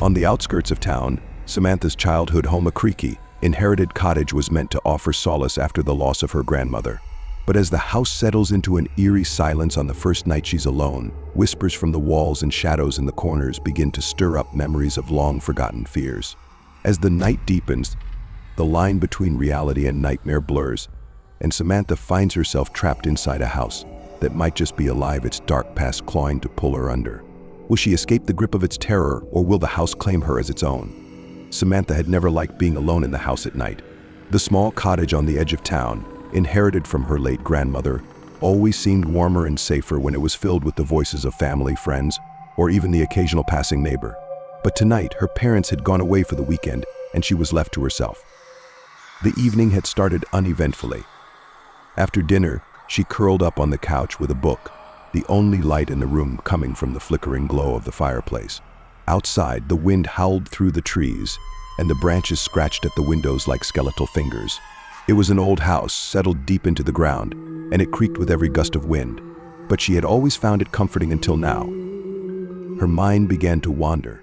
On the outskirts of town, Samantha's childhood home, a creaky, inherited cottage, was meant to offer solace after the loss of her grandmother. But as the house settles into an eerie silence on the first night she's alone, whispers from the walls and shadows in the corners begin to stir up memories of long-forgotten fears. As the night deepens, the line between reality and nightmare blurs, and Samantha finds herself trapped inside a house that might just be alive, its dark past clawing to pull her under. Will she escape the grip of its terror, or will the house claim her as its own? Samantha had never liked being alone in the house at night. The small cottage on the edge of town, inherited from her late grandmother, always seemed warmer and safer when it was filled with the voices of family, friends, or even the occasional passing neighbor. But tonight, her parents had gone away for the weekend, and she was left to herself. The evening had started uneventfully. After dinner, she curled up on the couch with a book, the only light in the room coming from the flickering glow of the fireplace. Outside, the wind howled through the trees, and the branches scratched at the windows like skeletal fingers. It was an old house, settled deep into the ground, and it creaked with every gust of wind. But she had always found it comforting until now. Her mind began to wander.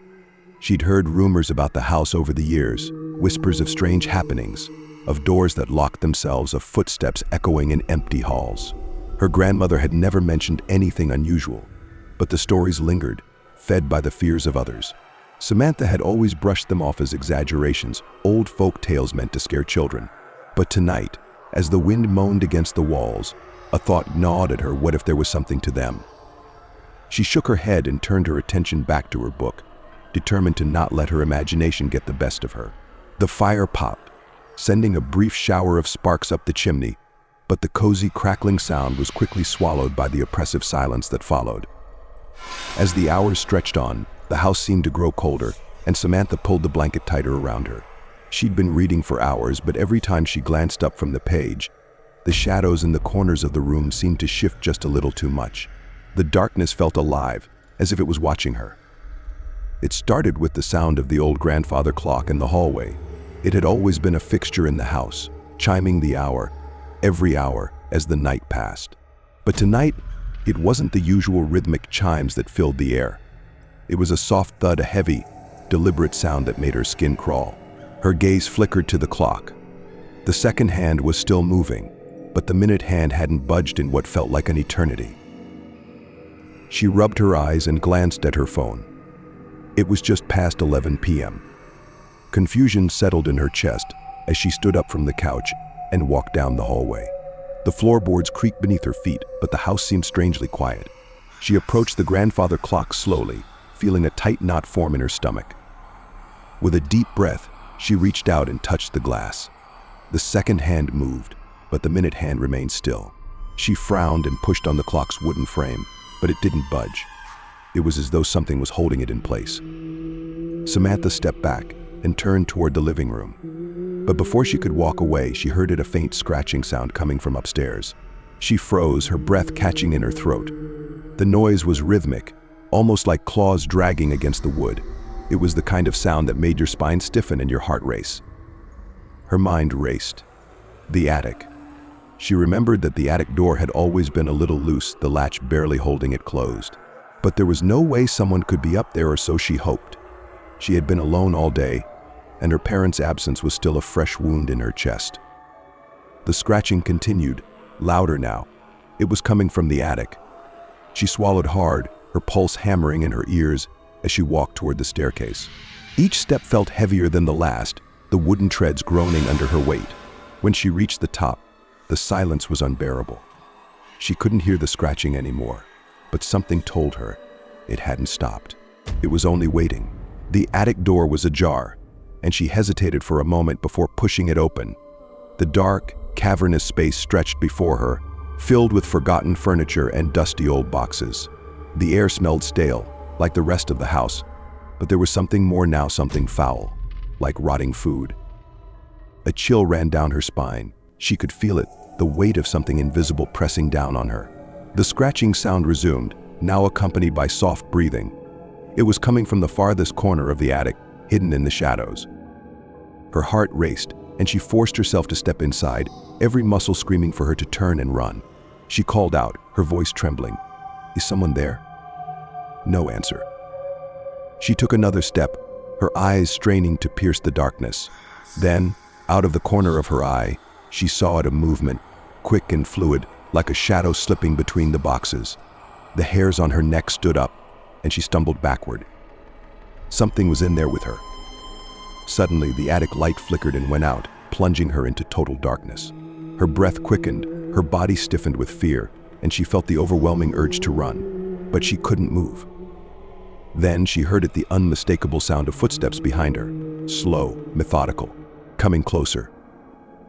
She'd heard rumors about the house over the years, whispers of strange happenings, of doors that locked themselves, of footsteps echoing in empty halls. Her grandmother had never mentioned anything unusual, but the stories lingered, fed by the fears of others. Samantha had always brushed them off as exaggerations, old folk tales meant to scare children. But tonight, as the wind moaned against the walls, a thought gnawed at her. What if there was something to them? She shook her head and turned her attention back to her book, determined to not let her imagination get the best of her. The fire popped, sending a brief shower of sparks up the chimney, but the cozy crackling sound was quickly swallowed by the oppressive silence that followed. As the hours stretched on, the house seemed to grow colder, and Samantha pulled the blanket tighter around her. She'd been reading for hours, but every time she glanced up from the page, the shadows in the corners of the room seemed to shift just a little too much. The darkness felt alive, as if it was watching her. It started with the sound of the old grandfather clock in the hallway. It had always been a fixture in the house, chiming the hour, every hour, as the night passed. But tonight, it wasn't the usual rhythmic chimes that filled the air. It was a soft thud, a heavy, deliberate sound that made her skin crawl. Her gaze flickered to the clock. The second hand was still moving, but the minute hand hadn't budged in what felt like an eternity. She rubbed her eyes and glanced at her phone. It was just past 11 p.m. Confusion settled in her chest as she stood up from the couch and walked down the hallway. The floorboards creaked beneath her feet, but the house seemed strangely quiet. She approached the grandfather clock slowly, feeling a tight knot form in her stomach. With a deep breath, she reached out and touched the glass. The second hand moved, but the minute hand remained still. She frowned and pushed on the clock's wooden frame, but it didn't budge. It was as though something was holding it in place. Samantha stepped back and turned toward the living room. But before she could walk away, she heard a faint scratching sound coming from upstairs. She froze, her breath catching in her throat. The noise was rhythmic, almost like claws dragging against the wood. It was the kind of sound that made your spine stiffen and your heart race. Her mind raced. The attic. She remembered that the attic door had always been a little loose, the latch barely holding it closed. But there was no way someone could be up there, or so she hoped. She had been alone all day, and her parents' absence was still a fresh wound in her chest. The scratching continued, louder now. It was coming from the attic. She swallowed hard, her pulse hammering in her ears as she walked toward the staircase. Each step felt heavier than the last, the wooden treads groaning under her weight. When she reached the top, the silence was unbearable. She couldn't hear the scratching anymore, but something told her it hadn't stopped. It was only waiting. The attic door was ajar, and she hesitated for a moment before pushing it open. The dark, cavernous space stretched before her, filled with forgotten furniture and dusty old boxes. The air smelled stale, like the rest of the house, but there was something more now, something foul, like rotting food. A chill ran down her spine. She could feel it, the weight of something invisible pressing down on her. The scratching sound resumed, now accompanied by soft breathing. It was coming from the farthest corner of the attic, hidden in the shadows. Her heart raced, and she forced herself to step inside, every muscle screaming for her to turn and run. She called out, her voice trembling. "Is someone there?" No answer. She took another step, her eyes straining to pierce the darkness. Then, out of the corner of her eye, she saw a movement, quick and fluid, like a shadow slipping between the boxes. The hairs on her neck stood up, and she stumbled backward. Something was in there with her. Suddenly, the attic light flickered and went out, plunging her into total darkness. Her breath quickened, her body stiffened with fear, and she felt the overwhelming urge to run, but she couldn't move. Then she heard the unmistakable sound of footsteps behind her, slow, methodical, coming closer.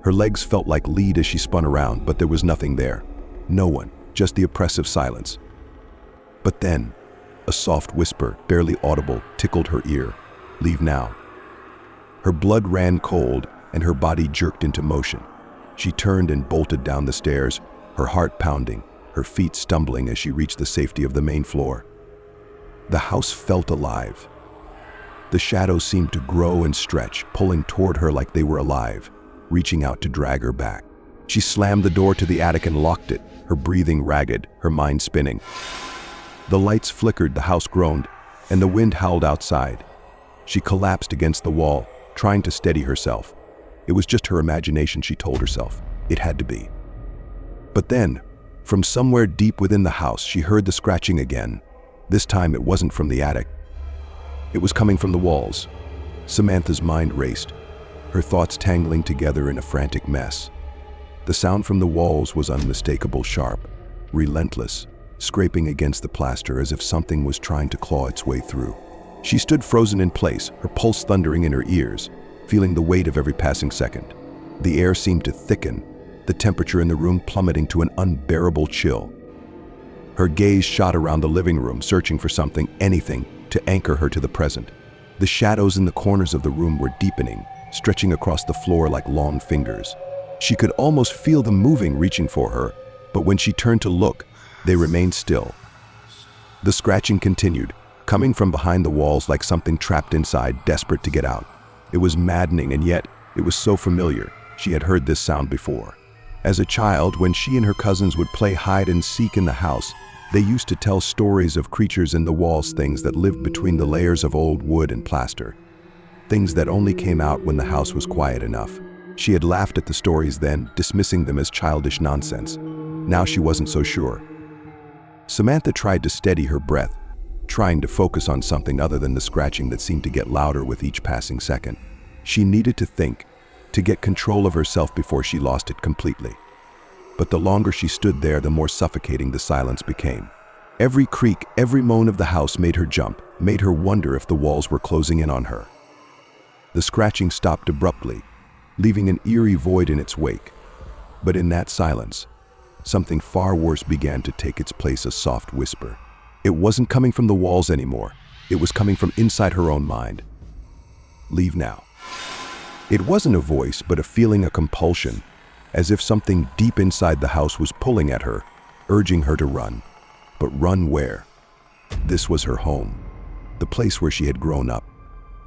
Her legs felt like lead as she spun around, but there was nothing there. No one, just the oppressive silence. But then, a soft whisper, barely audible, tickled her ear. "Leave now." Her blood ran cold, and her body jerked into motion. She turned and bolted down the stairs, her heart pounding, her feet stumbling as she reached the safety of the main floor. The house felt alive. The shadows seemed to grow and stretch, pulling toward her like they were alive, reaching out to drag her back. She slammed the door to the attic and locked it, her breathing ragged, her mind spinning. The lights flickered, the house groaned, and the wind howled outside. She collapsed against the wall, trying to steady herself. It was just her imagination, she told herself. It had to be. But then, from somewhere deep within the house, she heard the scratching again. This time it wasn't from the attic. It was coming from the walls. Samantha's mind raced, her thoughts tangling together in a frantic mess. The sound from the walls was unmistakable, sharp, relentless, scraping against the plaster as if something was trying to claw its way through. She stood frozen in place, her pulse thundering in her ears, feeling the weight of every passing second. The air seemed to thicken, the temperature in the room plummeting to an unbearable chill. Her gaze shot around the living room, searching for something, anything, to anchor her to the present. The shadows in the corners of the room were deepening, stretching across the floor like long fingers. She could almost feel them moving, reaching for her, but when she turned to look, they remained still. The scratching continued, coming from behind the walls like something trapped inside, desperate to get out. It was maddening, and yet it was so familiar. She had heard this sound before. As a child, when she and her cousins would play hide and seek in the house, they used to tell stories of creatures in the walls, things that lived between the layers of old wood and plaster. Things that only came out when the house was quiet enough. She had laughed at the stories then, dismissing them as childish nonsense. Now she wasn't so sure. Samantha tried to steady her breath, trying to focus on something other than the scratching that seemed to get louder with each passing second. She needed to think, to get control of herself before she lost it completely. But the longer she stood there, the more suffocating the silence became. Every creak, every moan of the house made her jump, made her wonder if the walls were closing in on her. The scratching stopped abruptly, leaving an eerie void in its wake. But in that silence, something far worse began to take its place, a soft whisper. It wasn't coming from the walls anymore. It was coming from inside her own mind. "Leave now." It wasn't a voice, but a feeling, a compulsion, as if something deep inside the house was pulling at her, urging her to run. But run where? This was her home, the place where she had grown up,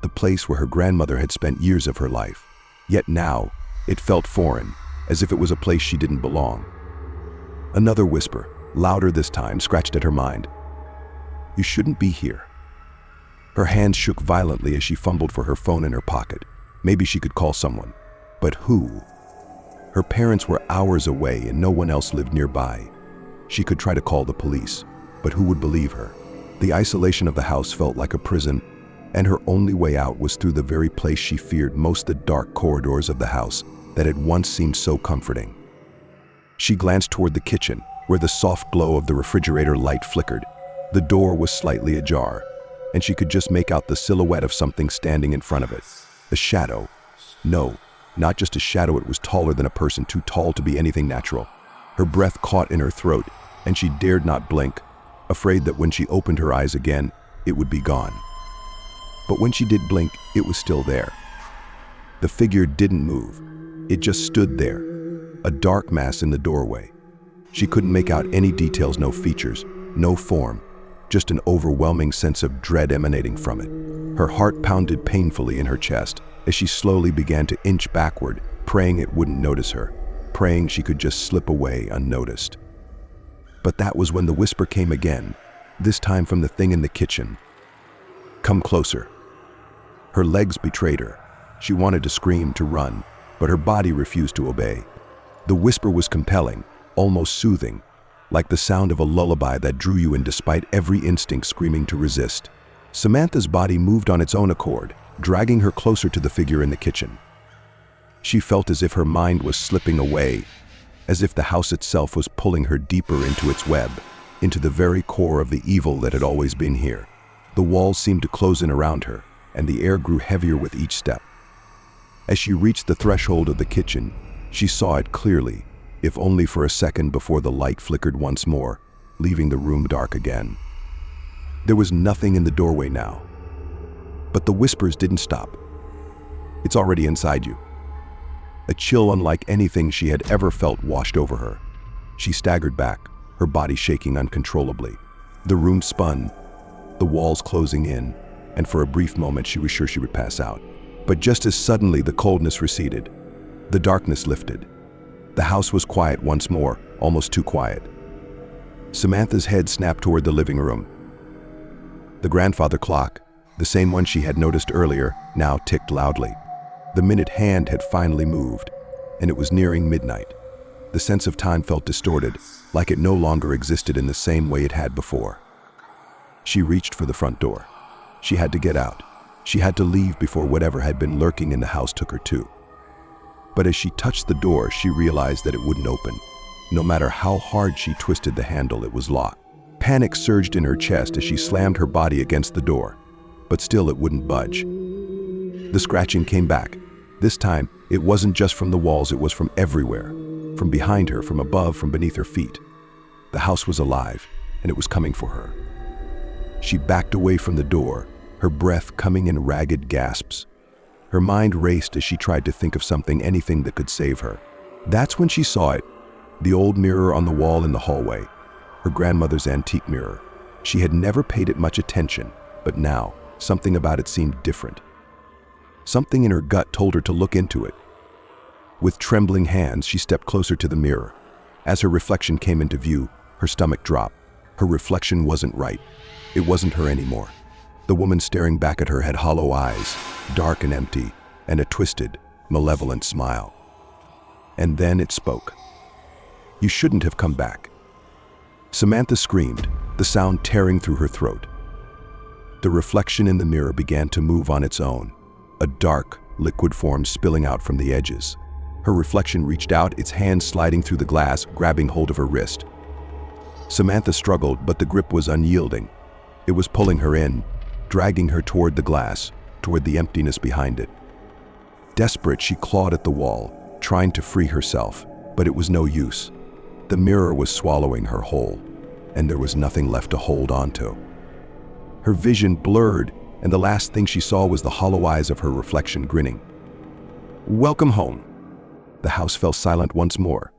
the place where her grandmother had spent years of her life. Yet now, it felt foreign, as if it was a place she didn't belong. Another whisper, louder this time, scratched at her mind. "You shouldn't be here." Her hands shook violently as she fumbled for her phone in her pocket. Maybe she could call someone. But who? Her parents were hours away and no one else lived nearby. She could try to call the police, but who would believe her? The isolation of the house felt like a prison, and her only way out was through the very place she feared most, the dark corridors of the house that had once seemed so comforting. She glanced toward the kitchen, where the soft glow of the refrigerator light flickered. The door was slightly ajar, and she could just make out the silhouette of something standing in front of it. A shadow. No, not just a shadow, it was taller than a person, too tall to be anything natural. Her breath caught in her throat, and she dared not blink, afraid that when she opened her eyes again, it would be gone. But when she did blink, it was still there. The figure didn't move. It just stood there, a dark mass in the doorway. She couldn't make out any details, no features, no form, just an overwhelming sense of dread emanating from it. Her heart pounded painfully in her chest as she slowly began to inch backward, praying it wouldn't notice her, praying she could just slip away unnoticed. But that was when the whisper came again, this time from the thing in the kitchen. "Come closer." Her legs betrayed her. She wanted to scream, to run, but her body refused to obey. The whisper was compelling, almost soothing, like the sound of a lullaby that drew you in despite every instinct screaming to resist. Samantha's body moved on its own accord, dragging her closer to the figure in the kitchen. She felt as if her mind was slipping away, as if the house itself was pulling her deeper into its web, into the very core of the evil that had always been here. The walls seemed to close in around her, and the air grew heavier with each step. As she reached the threshold of the kitchen, she saw it clearly, if only for a second before the light flickered once more, leaving the room dark again. There was nothing in the doorway now. But the whispers didn't stop. It's already inside you. A chill unlike anything she had ever felt washed over her. She staggered back, her body shaking uncontrollably. The room spun, the walls closing in, and for a brief moment she was sure she would pass out. But just as suddenly the coldness receded, the darkness lifted. The house was quiet once more, almost too quiet. Samantha's head snapped toward the living room. The grandfather clock, the same one she had noticed earlier, now ticked loudly. The minute hand had finally moved, and it was nearing midnight. The sense of time felt distorted, like it no longer existed in the same way it had before. She reached for the front door. She had to get out. She had to leave before whatever had been lurking in the house took her too. But as she touched the door, she realized that it wouldn't open. No matter how hard she twisted the handle, it was locked. Panic surged in her chest as she slammed her body against the door, but still it wouldn't budge. The scratching came back. This time, it wasn't just from the walls, it was from everywhere. From behind her, from above, from beneath her feet. The house was alive, and it was coming for her. She backed away from the door, her breath coming in ragged gasps. Her mind raced as she tried to think of something, anything that could save her. That's when she saw it, the old mirror on the wall in the hallway, her grandmother's antique mirror. She had never paid it much attention, but now, something about it seemed different. Something in her gut told her to look into it. With trembling hands, she stepped closer to the mirror. As her reflection came into view, her stomach dropped. Her reflection wasn't right. It wasn't her anymore. The woman staring back at her had hollow eyes, dark and empty, and a twisted, malevolent smile. And then it spoke. "You shouldn't have come back." Samantha screamed, the sound tearing through her throat. The reflection in the mirror began to move on its own, a dark, liquid form spilling out from the edges. Her reflection reached out, its hand sliding through the glass, grabbing hold of her wrist. Samantha struggled, but the grip was unyielding. It was pulling her in, dragging her toward the glass, toward the emptiness behind it. Desperate, she clawed at the wall, trying to free herself, but it was no use. The mirror was swallowing her whole, and there was nothing left to hold onto. Her vision blurred, and the last thing she saw was the hollow eyes of her reflection grinning. "Welcome home." The house fell silent once more,